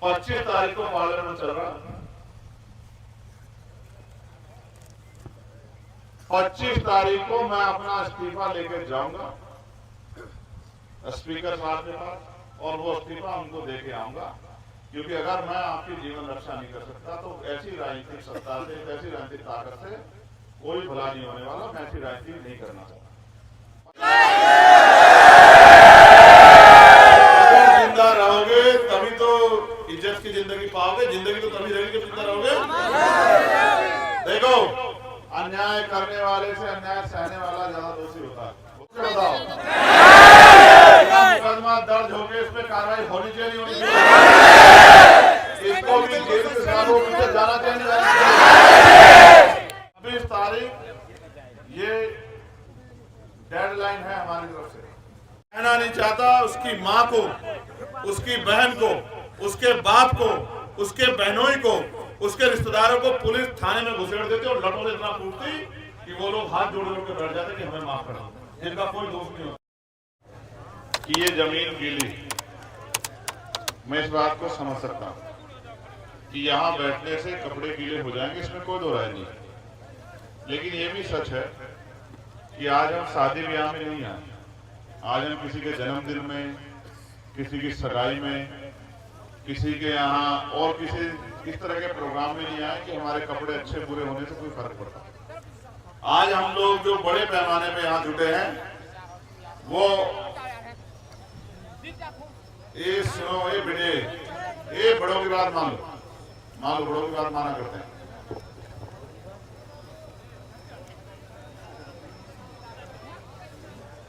25 तारीख को पार्लियामेंट चल रहा, 25 तारीख को मैं अपना इस्तीफा लेकर जाऊंगा स्पीकर साहब के पास, और वो इस्तीफा उनको दे के आऊंगा, क्योंकि अगर मैं आपकी जीवन रक्षा नहीं कर सकता तो ऐसी राजनीतिक सत्ता से, ऐसी राजनीतिक ताकत से कोई भला नहीं होने वाला। मैं ऐसी राजनीति नहीं करना चाहता। अगर जिंदा रहोगे तभी तो इज्जत की जिंदगी पाओगे, जिंदगी तो तभी रहेगी जब जिंदा रहोगे। देखो, अन्याय करने वाले से अन्याय सहने वाला ज्यादा दोषी होता है। बताओ, मुकदमा दर्ज हो गया, इस पे कार्रवाई होनी चाहिए, नहीं होनी चाहिए? इसको भी जेल के सालों में जाना चाहिए। 20 तारीख ये डेडलाइन है हमारी तरफ से। कहना नहीं चाहता उसकी माँ को, उसकी बहन को, उसके बाप को, उसके बहनोई को, उसके रिश्तेदारों को पुलिस थाने में घुसेड़ देते और लटों से इतना कूटती कि वो लोग हाथ जोड़ जोड़ के बैठ जाते कि हमें माफ करो, जिनका कोई दोष नहीं होता। कि ये जमीन गीली, मैं इस बात को समझ सकता हूं कि यहां बैठने से कपड़े गीले हो जाएंगे, इसमें कोई दो राय नहीं है। लेकिन ये भी सच है कि आज हम शादी ब्याह में नहीं आए, आज हम किसी के जन्मदिन में, किसी की सगाई में, किसी के यहाँ और किसी इस तरह के प्रोग्राम में नहीं आए कि हमारे कपड़े अच्छे बुरे होने से कोई फर्क पड़ता। आज हम लोग जो बड़े पैमाने पे यहाँ जुटे हैं, वो ये सुनो, ये बेटे, ये बड़ों की बात मान लो, बड़ों की बात माना करते हैं।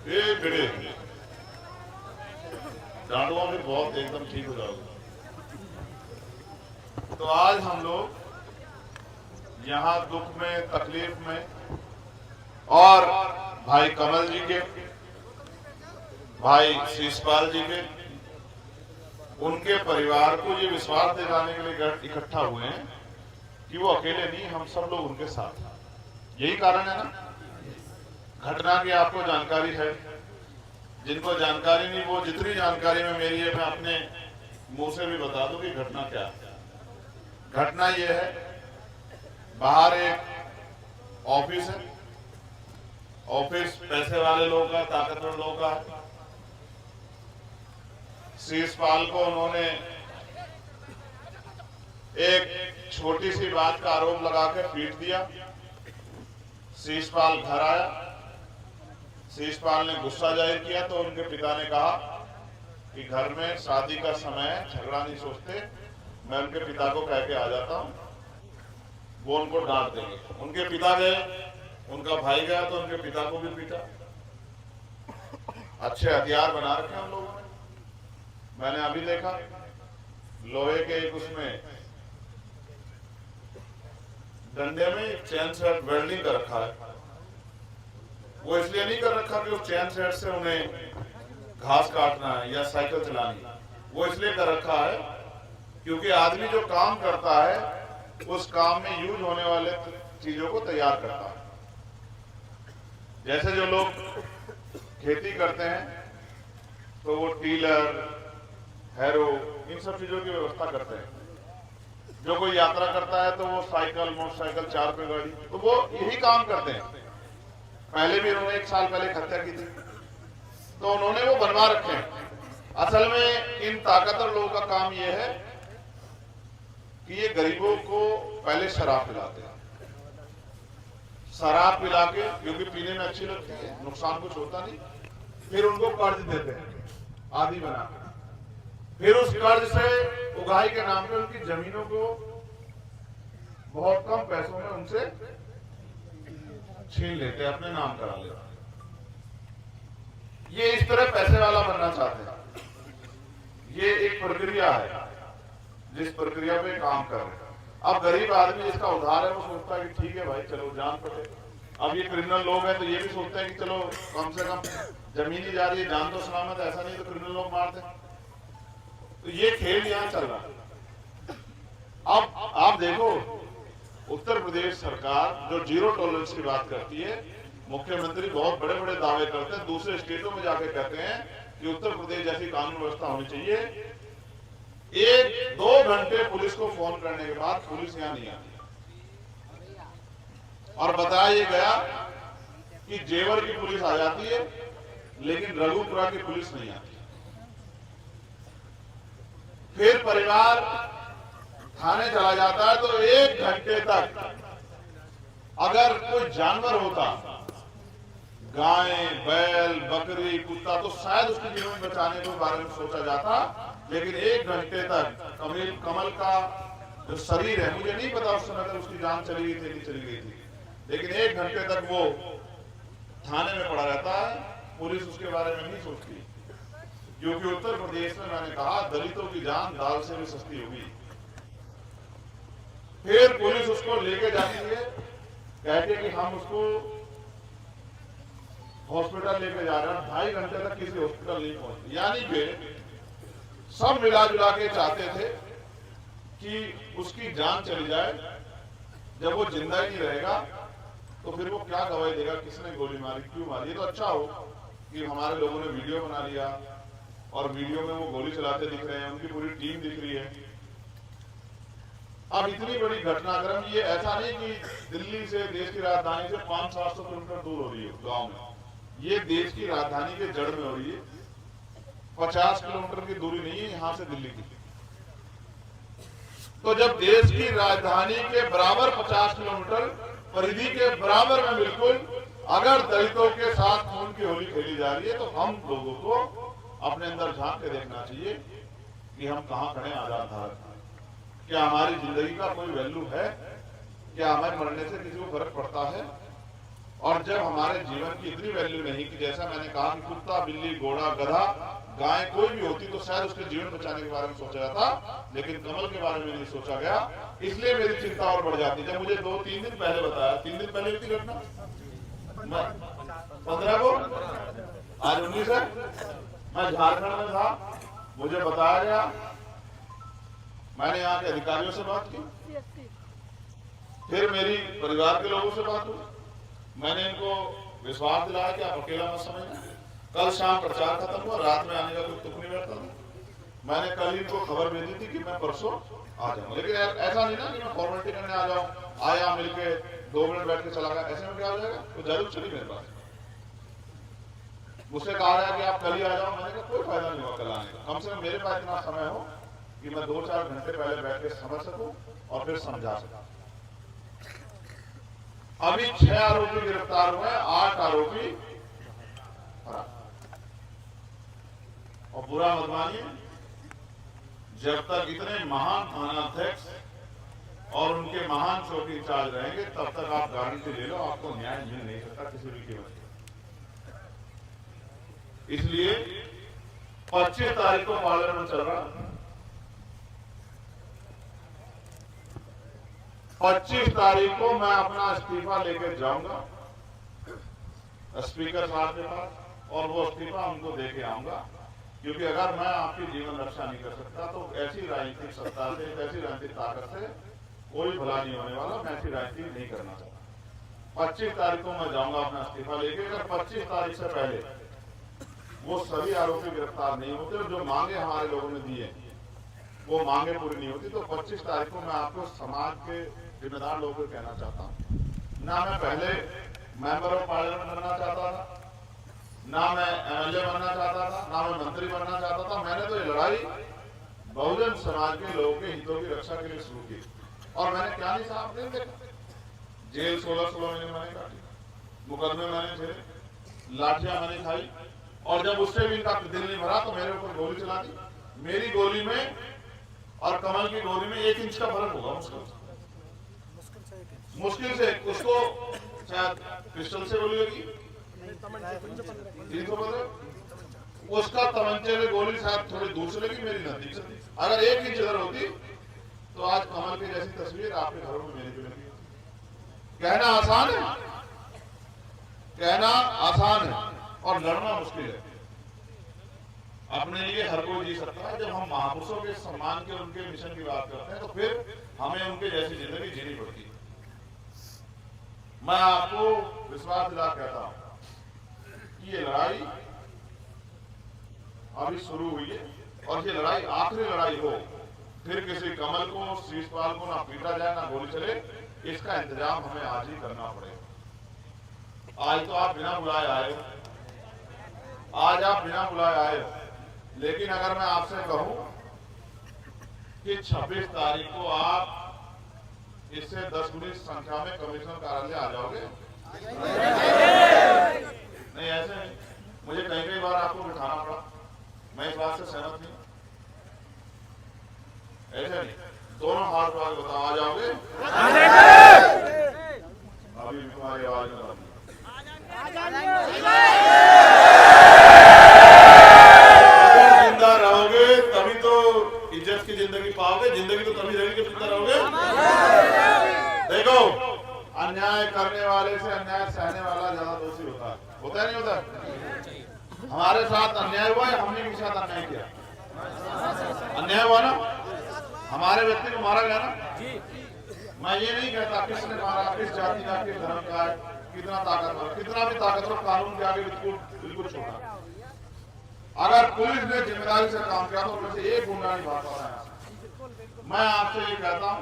ये बेटे डांडुआ भी बहुत एकदम ठीक हो जाओगे। तो आज हम लोग यहाँ दुख में, तकलीफ में, और भाई कमल जी के, भाई शीशपाल जी के, उनके परिवार को ये विश्वास दिलाने के लिए इकट्ठा हुए हैं कि वो अकेले नहीं, हम सब लोग उनके साथ हैं। यही कारण है ना। घटना की आपको जानकारी है, जिनको जानकारी नहीं, वो जितनी जानकारी में मेरी है मैं अपने मुंह से भी बता दूं कि घटना क्या है। घटना ये है, बाहर एक ऑफिस है, ऑफिस पैसे वाले लोगों का, ताकतवर लोगों का है। शीशपाल को उन्होंने एक छोटी सी बात का आरोप लगा के पीट दिया। शीशपाल घर आया, शीशपाल ने गुस्सा जाहिर किया तो उनके पिता ने कहा कि घर में शादी का समय है, झगड़ा नहीं सोचते, मैं उनके पिता को कह के आ जाता हूं, वो उनको डांट देंगे। उनके पिता गए, उनका भाई गया तो उनके पिता को भी पीटा। अच्छे हथियार बना रखे हम लोगों ने। मैंने अभी देखा लोहे के एक उसमें डंडे में चैन सेट वेल्डिंग कर रखा है। वो इसलिए नहीं कर रखा कि उस चैन सेट से उन्हें घास काटना है या साइकिल चलानी है, वो इसलिए कर रखा है क्योंकि आदमी जो काम करता है उस काम में यूज होने वाले चीजों को तैयार करता है। जैसे जो लोग खेती करते हैं तो वो टीलर, हैरो, इन सब चीजों की व्यवस्था करते हैं। जो कोई यात्रा करता है तो वो साइकिल, मोटरसाइकिल, 4 पे गाड़ी, तो वो यही काम करते हैं। पहले भी उन्होंने 1 साल पहले हत्या की थी, तो उन्होंने वो बनवा रखे हैं। असल में इन ताकतवर लोगों का काम ये है कि ये गरीबों को पहले शराब पिलाते हैं, शराब पिला के, क्योंकि पीने में अच्छी लगती है, नुकसान कुछ होता नहीं, फिर उनको कर्ज देते हैं आदि बना, फिर उस कर्ज से उगाही के नाम पे उनकी जमीनों को बहुत कम पैसों में उनसे छीन लेते हैं, अपने नाम करा लेते हैं। ये इस तरह पैसे वाला बनना चाहते हैं। ये एक प्रक्रिया है जिस प्रक्रिया पे काम कर रहे हैं। अब गरीब आदमी जिसका उधार है वो सोचता है कि ठीक है भाई चलो जान पड़े। अब ये क्रिमिनल लोग हैं तो ये भी सोचते हैं कि चलो कम से कम जमीन ही जा रही है, जान तो सलामत है, ऐसा नहीं तो क्रिमिनल लोग मारते हैं। तो ये खेल यहां चल रहा है। अब आप देखो, उत्तर प्रदेश सरकार जो जीरो टॉलरेंस की बात करती है, मुख्यमंत्री बहुत बड़े बड़े दावे करते हैं, दूसरे स्टेटों में जाके कहते हैं कि उत्तर प्रदेश जैसी कानून व्यवस्था होनी चाहिए। 1-2 घंटे पुलिस को फोन करने के बाद पुलिस यहां नहीं आती और बताया ये गया कि जेवर की पुलिस आ जाती है लेकिन रघुपुरा की पुलिस नहीं आती। फिर परिवार थाने चला जाता है तो 1 घंटे तक अगर कोई जानवर होता, गाय, बैल, बकरी, कुत्ता, तो शायद उसके जीवन बचाने के बारे में सोचा जाता, लेकिन 1 घंटे तक कमल का जो शरीर है, मुझे नहीं पता उस समय तक उसकी जान चली गई थी नहीं चली गई थी, लेकिन 1 घंटे तक वो थाने में पड़ा रहता है। पुलिस उसके बारे में नहीं सोचती, क्योंकि उत्तर प्रदेश में मैंने कहा दलितों की जान दाल से भी सस्ती होगी। फिर पुलिस उसको लेके जाती है, कहते कि हम उसको हॉस्पिटल लेके जा रहे हैं, 2.5 घंटे तक किसी हॉस्पिटल नहीं पहुंचती। यानी कि सब मिला जुला के चाहते थे कि उसकी जान चली जाए। जब वो जिंदा ही नहीं रहेगा तो फिर वो क्या गवाही देगा, किसने गोली मारी, क्यों मारी। ये तो अच्छा हो कि हमारे लोगों ने वीडियो बना लिया और वीडियो में वो गोली चलाते दिख रहे हैं, उनकी पूरी टीम दिख रही है। अब इतनी बड़ी घटनाक्रम, ये ऐसा नहीं कि दिल्ली से, देश की राजधानी से 500-700 किलोमीटर दूर हो रही है गांव में, ये देश की राजधानी के जड़ में हो रही है। 50 किलोमीटर की दूरी नहीं है यहां से दिल्ली की। तो जब देश की राजधानी के बराबर 50 किलोमीटर परिधि के बराबर में बिल्कुल अगर दलितों के साथ खून की होली खेली जा रही है, तो हम लोगों को अपने अंदर झांक के देखना चाहिए कि हम कहां खड़े हैं आजाद भारत में। क्या हमारी जिंदगी का कोई वैल्यू है? क्या हमारे मरने से किसी को फर्क पड़ता है? और जब हमारे जीवन की इतनी वैल्यू नहीं कि जैसा मैंने कहा कि कुत्ता, बिल्ली, घोड़ा, गधा, गाय कोई भी होती तो शायद उसके जीवन बचाने के बारे में सोचा जाता, लेकिन कमल के बारे में नहीं सोचा गया। इसलिए मेरी चिंता और बढ़ जाती। जब मुझे 2-3 दिन पहले बताया, 3 दिन पहले की घटना, 15 को, आज 19 है, मैं झारखंड में था, मुझे बताया गया, मैंने यहाँ के अधिकारियों से बात की, फिर मेरी परिवार के लोगों से बात हुई, मैंने इनको विश्वास दिलाया कि आप अकेला मत समझना। कल शाम प्रचार खत्म हुआ, रात में आने का कोई तुक नहीं बैठता था। मैंने कल इनको खबर भेजी थी कि मैं परसों आ जाऊंगा, लेकिन ऐसा नहीं ना कि मैं फॉर्मेलिटी करने आ जाऊं, आया मिलके 2 मिनट बैठ के चला गया, ऐसे में क्या हो जाएगा। तो जरूर चली मेरे पास, मुझसे कहा गया कि आप कल ही आ जाओ। मैंने कहा कोई फायदा नहीं हुआ कल आने का, कम से कम मेरे पास इतना समय हो कि मैं 2-4 घंटे पहले बैठ के समझ सकूं और फिर समझा सकूं। अभी 6 आरोपी गिरफ्तार हुए, 8 आरोपी और बुरा मत मानिए, जब तक इतने महान थानाध्यक्ष और उनके महान चौकी इंचार्ज रहेंगे तब तक आप गारंटी ले लो आपको न्याय मिल नहीं सकता किसी भी कीमत पर। इसलिए 25 तारीख को पार्लियामेंट चल रहा, 25 तारीख को मैं अपना इस्तीफा लेकर जाऊंगा स्पीकर साहब के पास और वो इस्तीफा उनको दे के आऊंगा। क्योंकि अगर मैं आपकी जीवन रक्षा नहीं कर सकता तो ऐसी राजनीतिक सत्ता से, ऐसी राजनीतिक ताकत से कोई भला नहीं होने वाला। मैं ऐसी राजनीति नहीं करना चाहता। 25 तारीख को मैं जाऊंगा अपना इस्तीफा लेके। अगर 25 तारीख से पहले वो सभी आरोपी गिरफ्तार नहीं होते और जो मांगे हमारे लोगों ने दी है वो मांगे पूरी नहीं होती, तो 25 तारीख को मैं आपको समाज के जिम्मेदार लोगों को कहना चाहता हूँ, ना मैं पहले मेंबर ऑफ पार्लियामेंट बनना चाहता था, ना मैं एमएलए बनना चाहता था, ना मैं मंत्री बनना चाहता था। मैंने तो ये लड़ाई बहुजन समाज के लोगों के हितों की रक्षा के लिए शुरू की और मैंने क्या नहीं साहब नहीं देखा, जेल 16 महीने मैंने काटी, मुकदमे मैंने झेले, लाठियां मैंने खाई और जब उससे भी इनका दिल नहीं भरा तो मेरे ऊपर गोली चला दी। मेरी गोली में और कमल की गोली में 1 इंच का फर्क होगा मुश्किल से। उसको शायद पिस्टल से गोली लगी, उसका तमंचे में गोली शायद थोड़ी दूर से लगी, मेरी नजदीक से। अगर 1 इंच इधर होती तो आज कमल की जैसी तस्वीर आपके घरों में मेरी भी लगी। कहना आसान है, कहना आसान है और लड़ना मुश्किल है। अपने लिए हर कोई जी सकता है। जब हम महापुरुषों के सम्मान के, उनके मिशन की बात करते हैं तो फिर हमें उनके जैसी जिंदगी जीनी पड़ती है। मैं आपको विश्वास दिला कहता हूं कि ये लड़ाई अभी शुरू हुई है और ये लड़ाई आखिरी लड़ाई हो फिर किसी कमल को, शीशपाल को ना पीटा जाए, ना गोली चले, इसका इंतजाम हमें आज ही करना पड़ेगा। आज तो आप बिना बुलाए आए, आज आप बिना बुलाए आए, लेकिन अगर मैं आपसे कहूं कि 26 तारीख को आप इससे 10 गुनी संख्या में कमिश्नर कार्यालय आ जाओगे? नहीं, ऐसे नहीं। मुझे कई बार आपको बिठाना पड़ा, मैं इस बात से सहमत नहीं। ऐसे नहीं, दोनों हाथ वाले बताओ, आ जाओगे? अभी भी तुम्हारी आवाज में अगर जिंदा रहोगे तभी तो इज्जत की जिंदगी पाओगे। जिंदगी तो तभी रहेगी जब जिंदा रहोगे। देखो, अन्याय करने वाले से अन्याय सहने वाला ज्यादा दोषी होता है नहीं होता? हमारे साथ अन्याय हुआ है, हमने किसी साथ अन्याय किया? अन्याय हुआ ना, हमारे व्यक्ति को मारा गया ना। मैं ये नहीं कहता किसने मारा, किस जाति का, किस धर्म का, कितना ताकतवर, कितना भी ताकतवर कानून के आगे बिल्कुल छोटा। अगर पुलिस ने जिम्मेदारी से काम किया तो उनमें से एक गुंडा नहीं भाग पा रहा। मैं आपसे ये कहता हूँ,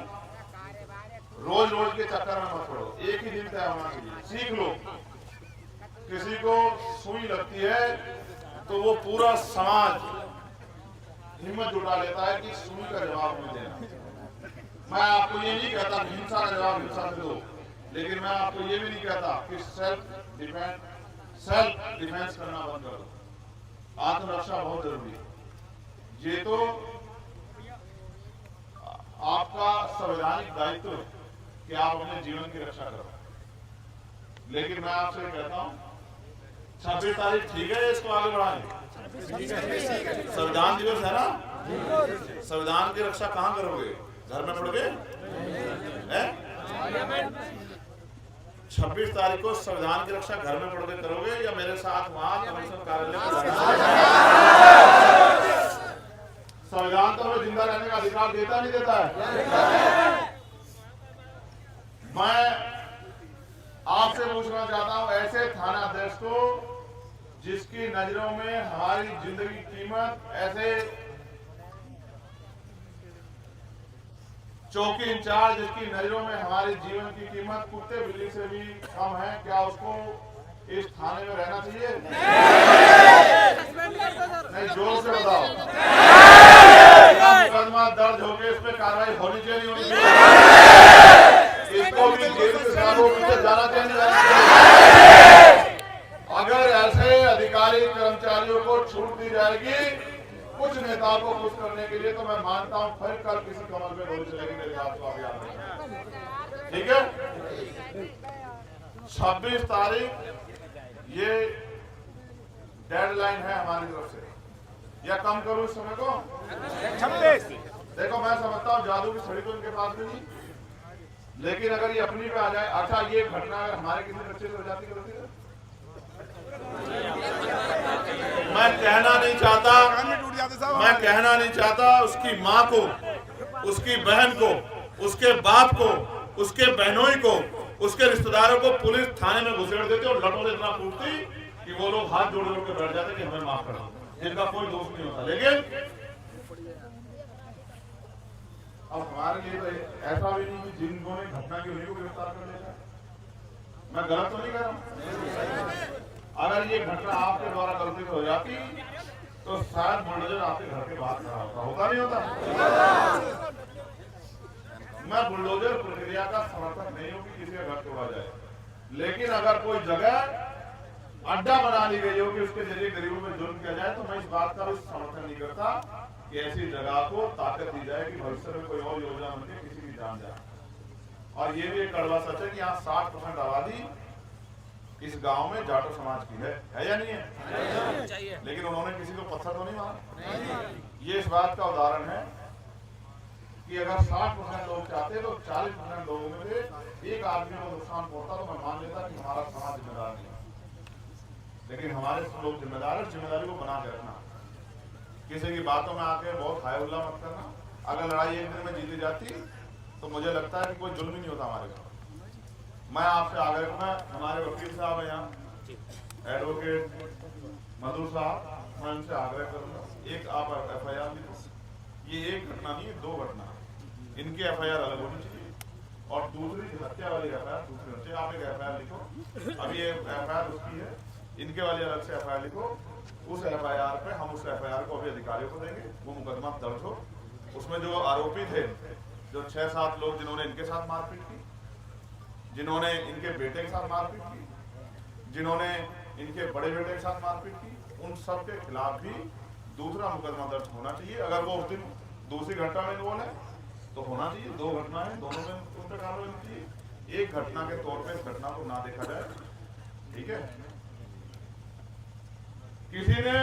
रोज रोज के चक्कर में मत पड़ो, एक ही दिन तय होना चाहिए। सीख लो, किसी को सुई लगती है तो वो पूरा समाज हिम्मत जुटा लेता है कि सुई का जवाब नहीं देना। मैं आपको ये नहीं कहता कि हिंसा का जवाब हिंसा से दो, लेकिन मैं आपको ये भी नहीं कहता कि सेल्फ डिफेंस करना बंद कर दो। आत्मरक्षा बहुत जरूरी है। ये तो आपका संवैधानिक दायित्व है कि आप अपने जीवन की रक्षा करो, लेकिन मैं आपसे कहता हूं 26 तारीख ठीक है, इसको आगे बढ़ाएं। संविधान दिवस है ना, संविधान की रक्षा कहां करोगे? घर में पढ़ोगे? 26 तारीख को संविधान की रक्षा घर में पढ़ोगे करोगे या मेरे साथ वहां कमिश्नर कार्यालय में? संविधान तो हमें जिंदा रहने का अधिकार देता नहीं देता है। मैं आपसे पूछना चाहता हूं, ऐसे थानाध्यक्ष को जिसकी नजरों में हमारी जिंदगी की कीमत, ऐसे चौकी इंचार्ज जिसकी नजरों में हमारे जीवन की कीमत कुत्ते बिल्ली से भी कम है, क्या उसको इस थाने में रहना चाहिए? नहीं, जोर से बताओ। मुकदमा दर्ज होकर इस पे कार्रवाई होनी चाहिए, नहीं होनी चाहिए? इसको भी जेल के सालों में जाना चाहिए। अगर ऐसे अधिकारी कर्मचारियों को छूट दी जाएगी कुछ नेताओं को खुश करने के लिए, तो मैं मानता हूं फिर कल किसी कमल पे गोली चलेगी मेरे बात को आप याद रखें। ठीक है, 26 तारीख ये डेडलाइन है हमारी तरफ से, या कम करूं इस समय को? 26। देखो, मैं समझता हूं जादू की छड़ी तो इनके पास भी नहीं, लेकिन अगर ये अपनी पे आ जाए। अच्छा, ये घटना अगर हमारे किसी बच्चे से हो जाती है, मैं कहना नहीं चाहता उसकी माँ को, उसकी बहन को, उसके बाप को, उसके बहनोई को, उसके रिश्तेदारों को पुलिस थाने में घुसेड़ देते और लटों से इतना कूटती कि वो लोग हाथ जोड़ जोड़ के बैठ जाते कि हमें माफ करो, जिनका कोई दोष नहीं होता। लेकिन अब हमारे लिए तो ऐसा भी नहीं कि जिन्होंने घटना की उन्हीं को गिरफ्तार कर लेगा। मैं गलत तो नहीं कर रहा हूं। अगर ये घटना आपके द्वारा गलती से हो जाती तो शायद बुलडोजर आपके घर के बाहर खड़ा होता नहीं होता? मैं बुलडोजर प्रक्रिया का समर्थक नहीं हूं कि किसी का घर तोड़ा जाए, लेकिन अगर कोई जगह अड्डा बना ली गई हो कि उसके जरिए गरीबों में जुल्म किया जाए, तो मैं इस बात का भी समर्थन नहीं करता कि ऐसी जगह को ताकत दी जाए कि भविष्य में कोई और योजना बनके किसी की जान जाए। और ये भी एक कड़वा सच है कि यहाँ 60% आबादी इस गांव में जाटो समाज की है या नहीं है? लेकिन उन्होंने किसी को पत्थर तो नहीं मारा। ये इस बात का उदाहरण है कि अगर 60% लोग चाहते तो 40% लोगों में से एक आदमी को नुकसान पहुंचता तो मैं मान लेता कि हमारा समाज जिम्मेदार नहीं है। लेकिन हमारे लोग जिम्मेदार है, जिम्मेदारी को बना के रखना, किसी की बातों में आके बहुत हाय हुल्ला मत करना। अगर लड़ाई एक दिन में जीती जाती तो मुझे लगता है कि कोई जुल्म ही नहीं होता हमारे साथ। मैं आपसे आग्रह करूंगा, हमारे वकील साहब है यहाँ, एडवोकेट मधुर साहब, मैं उनसे आग्रह करूंगा, एक आप FIR लिखो। ये एक घटना नहीं है, दो घटना। इनकी एफआईआर अलग होनी चाहिए और दूसरी हत्या वाली एफआईआर दूसरी होनी चाहिए। आप एक एफआईआर लिखो, अभी ये एफआईआर उसकी है, इनके वाली अलग से एफआईआर लिखो। उस एफआईआर पे हम उस एफआईआर को अभी अधिकारियों को देंगे, वो मुकदमा दर्ज हो। उसमें जो आरोपी थे, जो 6-7 लोग जिन्होंने इनके साथ मारपीट की, जिन्होंने इनके बेटे के साथ मारपीट की, जिन्होंने इनके बड़े बेटे के साथ मारपीट की, उन सब के खिलाफ भी दूसरा मुकदमा दर्ज होना चाहिए। अगर वो उस दिन दूसरी घटना में इन्वॉल्व है तो होना चाहिए। दो घटना है, दोनों में उन पर कार्रवाई होनी चाहिए। एक घटना के तौर पे इस घटना को ना देखा जाए, ठीक है। किसी ने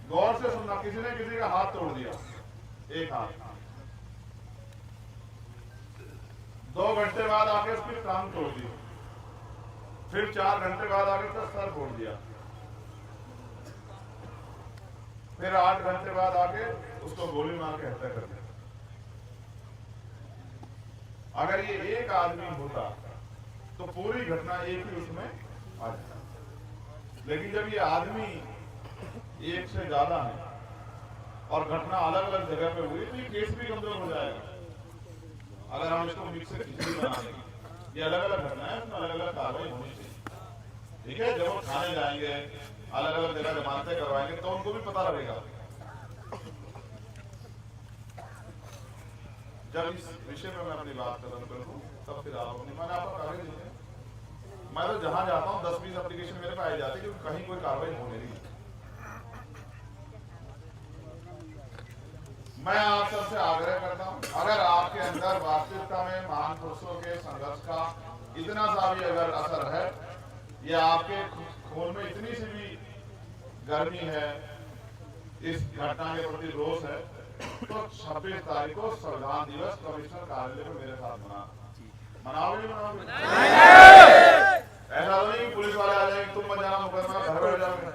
गौर से सुनना, किसी ने किसी का हाथ तोड़ दिया, एक हाथ, 2 घंटे बाद आके उसकी टांग तोड़ दी, फिर 4 घंटे बाद आके उसका सर फोड़ दिया, फिर 8 घंटे बाद आके उसको गोली मार के हत्या कर दी। अगर ये एक आदमी होता तो पूरी घटना एक ही उसमें आ जाता, लेकिन जब ये आदमी एक से ज्यादा है और घटना अलग अलग जगह पे हुई तो ये केस भी कमजोर हो जाएगा। अगर हम इसको मिक्स से खिचड़ी बना देंगे, ये अलग अलग घटना है, उसमें अलग अलग कार्रवाई होनी चाहिए, ठीक है। जब वो थाने जाएंगे, अलग अलग जगह जमानतें करवाएंगे तो उनको भी पता लगेगा। जब इस विषय में मैं अपनी बात करूँ तब फिर आप अपनी, मैंने आपका कागज दीजिए। मैं तो जहां जाता हूँ 10-20 एप्लीकेशन मेरे पास आ जाती है क्योंकि कहीं कोई कार्रवाई हो नहीं रही। मैं आप सबसे आग्रह करता हूँ, अगर आपके अंदर वास्तविकता में महान पुरुषों के संघर्ष का इतना सा भी अगर असर है, या आपके खून में इतनी सी भी गर्मी है, इस घटना के प्रति रोष है, तो 26 तारीख को संविधान दिवस कमिश्नर कार्यालय में मेरे साथ मनाओगे? ऐसा तो नहीं पुलिस वाले आ जाएंगे, तुम मत जाना, मुकदमा घर बैठ जाओगे।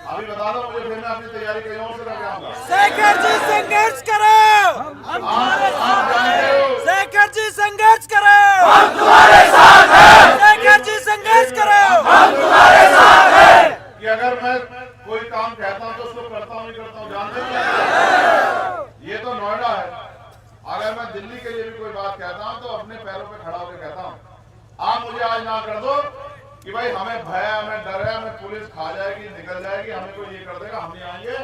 अभी बता दो मुझे, फिर मैं अपनी तैयारी कहीं और से करके आऊंगा। शेखर जी संघर्ष करो, शेखर जी संघर्ष करो, हम तुम्हारे साथ हैं। शेखर जी संघर्ष करो, हम तुम्हारे साथ हैं। कि अगर मैं कोई काम कहता हूं तो उसको करता हूं, नहीं करता हूं, जानते हैं। ये तो नोएडा है, अगर मैं दिल्ली के लिए भी कोई बात कहता हूं तो अपने पैरों पे खड़ा होकर कहता हूं। आप मुझे आज ना कर दो कि भाई हमें भय है, हमें डर है, हमें पुलिस खा जाएगी, निकल जाएगी, हमें कोई ये कर देगा, हम नहीं आएंगे,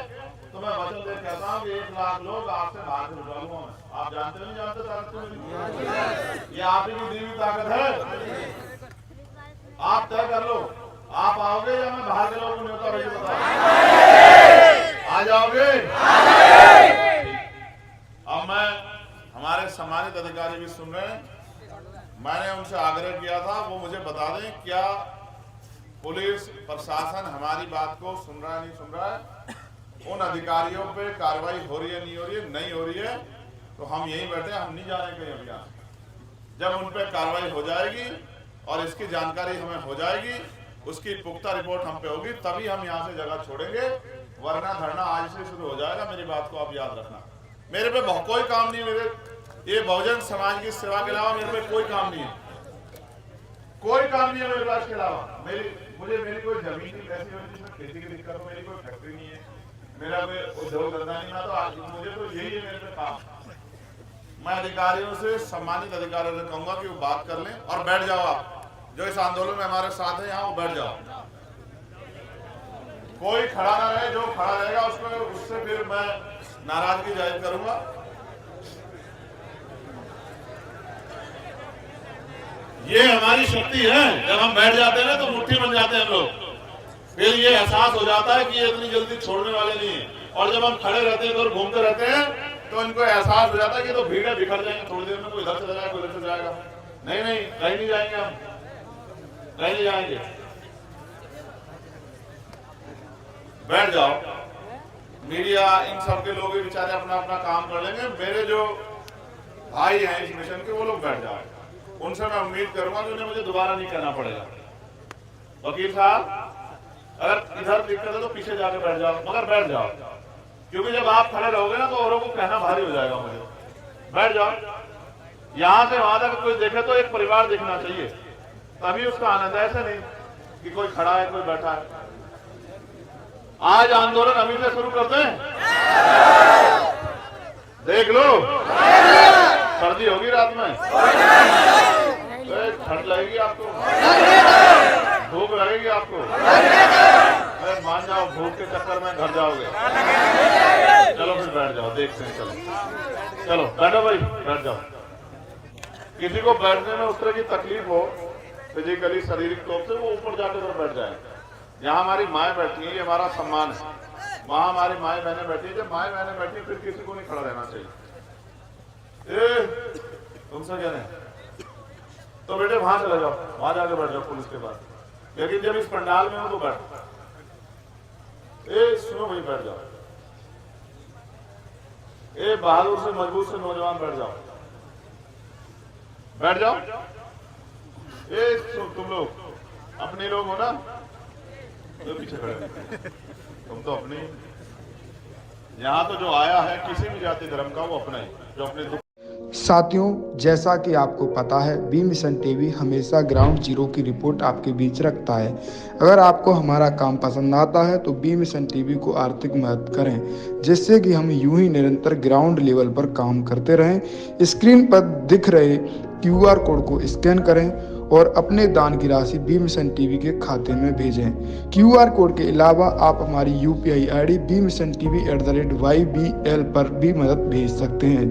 तो मैं वचन दे कहता हूँ कि 1 लाख लोग आपसे बाहर से उठा लूंगा मैं। आप जानते नहीं जानते ताकत, ये आप ही की दी हुई ताकत है। आप तय कर लो, आप आओगे या मैं बाहर के लोगों को न्योता भेज बताऊं? आ जाओगे? अब मैं, हमारे सम्मानित अधिकारी भी सुन रहे हैं, मैंने उनसे आग्रह किया था वो मुझे बता दें क्या पुलिस प्रशासन हमारी बात को सुन रहा है, नहीं सुन रहा है, उन अधिकारियों पे कार्रवाई हो रही है, नहीं हो रही है। नहीं हो रही है तो हम यहीं बैठे, हम नहीं जा रहे कहीं अभियान। जब उन पे कार्रवाई हो जाएगी और इसकी जानकारी हमें हो जाएगी, उसकी पुख्ता रिपोर्ट हम पे होगी, तभी हम यहाँ से जगह छोड़ेंगे, वरना धरना आज से शुरू हो जाएगा। मेरी बात को आप याद रखना। मेरे पे कोई काम नहीं, मेरे ये बहुजन समाज की सेवा के अलावा मेरे पे कोई काम नहीं है, कोई काम नहीं है मेरे पास के अलावा। मेरी कोई जमीन नहीं ऐसी होती जिसमें खेती की दिक्कत हो, मेरी कोई फैक्ट्री नहीं है, मेरा कोई उद्योग धंधा नहीं। मैं तो आज मुझे तो यही है मेरे पे काम। मैं अधिकारियों से, सम्मानित अधिकारियों से कहूंगा कि वो बात कर लें और बैठ जाओ। आप जो इस आंदोलन में हमारे साथ है यहाँ, वो बैठ जाओ। कोई खड़ा ना रहे, जो खड़ा रहेगा उससे फिर मैं नाराजगी जाहिर करूंगा। ये हमारी शक्ति है, जब हम बैठ जाते हैं ना तो मुट्ठी बन जाते हैं हम लोग। फिर ये एहसास हो जाता है कि ये इतनी जल्दी छोड़ने वाले नहीं है। और जब हम खड़े रहते हैं तो घूमते रहते हैं तो इनको एहसास हो जाता है कि तो भीड़ बिखर जाएंगे, थोड़ी देर में कोई इधर चला जाएगा, कोई इधर से जाएगा। नहीं नहीं, कहीं नहीं जाएंगे, हम कहीं नहीं जाएंगे। बैठ जाओ। मीडिया, इन सब के लोग भी बेचारे अपना अपना काम कर लेंगे। मेरे जो भाई हैं इस मिशन के, वो लोग बैठ जाए। उनसे मैं उम्मीद करूंगा कि उन्हें मुझे दोबारा नहीं कहना पड़ेगा, वकील साहब अगर इधर दिक्कत है तो पीछे जाके बैठ जाओ, मगर बैठ जाओ। क्योंकि जब आप खड़े रहोगे ना तो औरों को कहना भारी हो जाएगा मुझे। बैठ जाओ। यहां से वहां तक कोई देखे तो एक परिवार देखना चाहिए, तभी उसका आनंद है। ऐसे नहीं कि कोई खड़ा है कोई बैठा है। आज आंदोलन अभी से शुरू करते हैं। देख लो, सर्दी होगी रात में, ठंड लगेगी आपको, भूख लगेगी आपको, मान जाओ भूख के चक्कर में घर जाओगे। चलो फिर बैठ जाओ, देखते हैं। चलो चलो बैठो भाई, बैठ जाओ। किसी को बैठने में उस तरह की तकलीफ हो फिजिकली, शारीरिक तौर से, वो ऊपर जाकर तो बैठ जाए। यहाँ हमारी माएँ बैठी हैं, ये हमारा सम्मान है। वहां हमारी माएँ बहनें बैठी है, जब माएँ बहनें बैठी फिर किसी को नहीं खड़ा रहना चाहिए। तुमसे क्या नहीं, तो बेटे वहां चले जाओ, वहां जाके बैठ जाओ पुलिस के पास। लेकिन जब इस पंडाल में हो तो बैठ, सुनो भाई, बैठ जाओ। बहादुर से मजबूत से नौजवान बैठ जाओ, बैठ जाओ। तुम लोग अपने लोग हो ना, तो पीछे खड़े, तुम तो अपने। यहाँ तो जो आया है किसी भी जाति धर्म का, वो अपना ही, जो अपने दुख। साथियों, जैसा कि आपको पता है, बी मिशन टीवी हमेशा ग्राउंड जीरो की रिपोर्ट आपके बीच रखता है। अगर आपको हमारा काम पसंद आता है तो बी मिशन टीवी को आर्थिक मदद करें, जिससे कि हम यूं ही निरंतर ग्राउंड लेवल पर काम करते रहें। स्क्रीन पर दिख रहे QR कोड को स्कैन करें और अपने दान की राशि बी मिशन टीवी के खाते में भेजें। QR कोड के अलावा आप हमारी UPI ID BMissionTV@YBL पर भी मदद भेज सकते हैं।